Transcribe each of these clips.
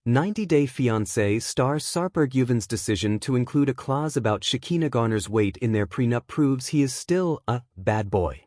90-Day Fiancé star Sarper decision to include a clause about Shekinah Garner's weight in their prenup proves he is still a bad boy.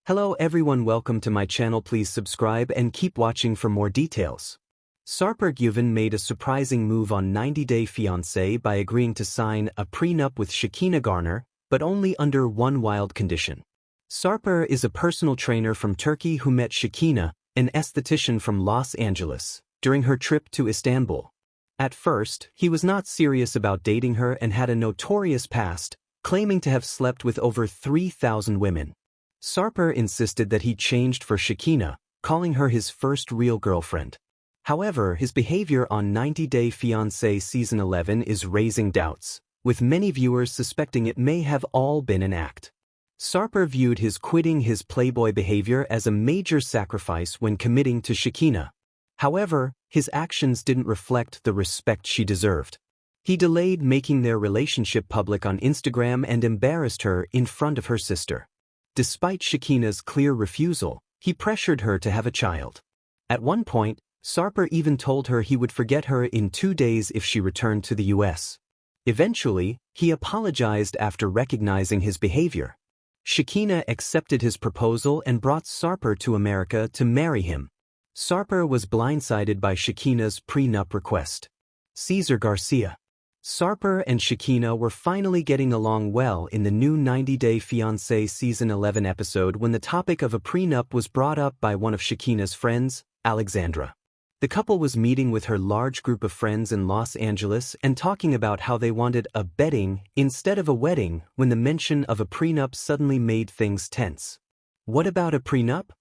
Hello everyone, welcome to my channel. Please subscribe and keep watching for more details. Sarper made a surprising move on 90-Day Fiancé by agreeing to sign a prenup with Shekinah Garner, but only under one wild condition. Sarper is a personal trainer from Turkey who met Shekinah, an esthetician from Los Angeles, during her trip to Istanbul. At first, he was not serious about dating her and had a notorious past, claiming to have slept with over 3,000 women. Sarper insisted that he changed for Shekinah, calling her his first real girlfriend. However, his behavior on 90-Day Fiancé Season 11 is raising doubts, with many viewers suspecting it may have all been an act. Sarper viewed his quitting his playboy behavior as a major sacrifice when committing to Shekinah. However, his actions didn't reflect the respect she deserved. He delayed making their relationship public on Instagram and embarrassed her in front of her sister. Despite Shekinah's clear refusal, he pressured her to have a child. At one point, Sarper even told her he would forget her in 2 days if she returned to the US. Eventually, he apologized after recognizing his behavior. Shekinah accepted his proposal and brought Sarper to America to marry him. Sarper was blindsided by Shekinah's prenup request. Cesar Garcia. Sarper and Shekinah were finally getting along well in the new 90-Day Fiancé Season 11 episode when the topic of a prenup was brought up by one of Shekinah's friends, Alexandra. The couple was meeting with her large group of friends in Los Angeles and talking about how they wanted a wedding instead of a wedding when the mention of a prenup suddenly made things tense. "What about a prenup?"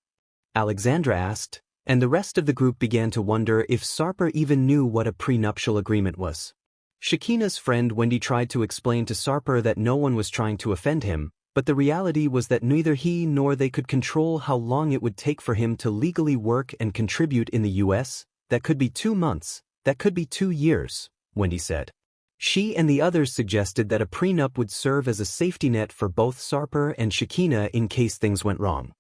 Alexandra asked, and the rest of the group began to wonder if Sarper even knew what a prenuptial agreement was. Shekinah's friend Wendy tried to explain to Sarper that no one was trying to offend him, but the reality was that neither he nor they could control how long it would take for him to legally work and contribute in the US. "That could be 2 months, that could be 2 years, Wendy said. She and the others suggested that a prenup would serve as a safety net for both Sarper and Shekinah in case things went wrong.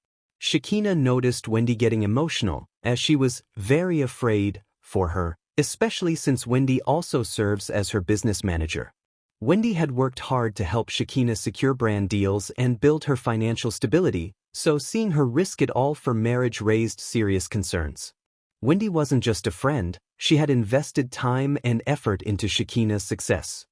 Shekinah noticed Wendy getting emotional, as she was very afraid for her, especially since Wendy also serves as her business manager. Wendy had worked hard to help Shekinah secure brand deals and build her financial stability, so seeing her risk it all for marriage raised serious concerns. Wendy wasn't just a friend, she had invested time and effort into Shekinah's success.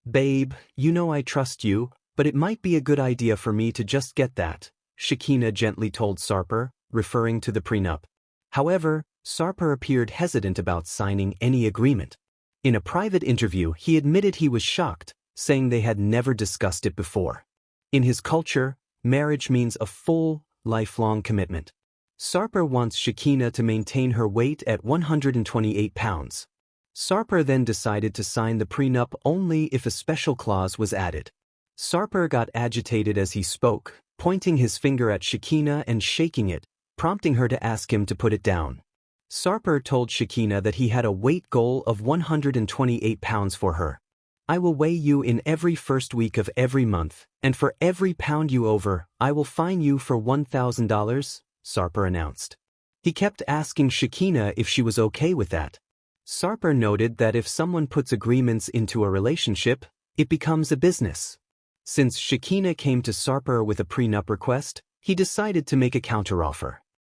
"Babe, you know I trust you, but it might be a good idea for me to just get that," Shekinah gently told Sarper, referring to the prenup. However, Sarper appeared hesitant about signing any agreement. In a private interview, he admitted he was shocked, saying they had never discussed it before. In his culture, marriage means a full, lifelong commitment. Sarper wants Shekinah to maintain her weight at 128 pounds. Sarper then decided to sign the prenup only if a special clause was added. Sarper got agitated as he spoke, pointing his finger at Shekinah and shaking it, prompting her to ask him to put it down. Sarper told Shekinah that he had a weight goal of 128 pounds for her. "I will weigh you in every first week of every month, and for every pound you over, I will fine you for $1,000, Sarper announced. He kept asking Shekinah if she was okay with that. Sarper noted that if someone puts agreements into a relationship, it becomes a business. Since Shekinah came to Sarper with a prenup request, he decided to make a counteroffer.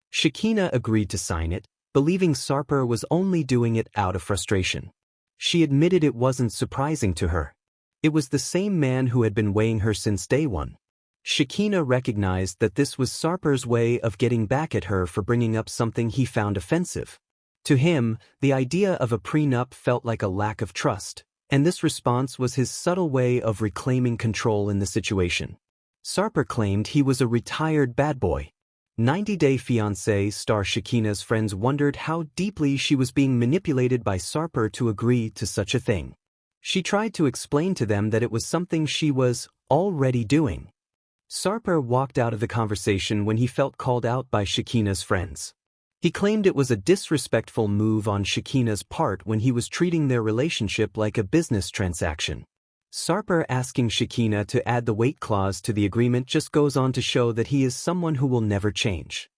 Shekinah agreed to sign it, believing Sarper was only doing it out of frustration. She admitted it wasn't surprising to her. It was the same man who had been weighing her since day one. Shekinah recognized that this was Sarper's way of getting back at her for bringing up something he found offensive. To him, the idea of a prenup felt like a lack of trust, and this response was his subtle way of reclaiming control in the situation. Sarper claimed he was a retired bad boy. 90-Day Fiancé star Shekinah's friends wondered how deeply she was being manipulated by Sarper to agree to such a thing. She tried to explain to them that it was something she was already doing. Sarper walked out of the conversation when he felt called out by Shekinah's friends. He claimed it was a disrespectful move on Shekinah's part when he was treating their relationship like a business transaction. Sarper asking Shekinah to add the weight clause to the agreement just goes on to show that he is someone who will never change.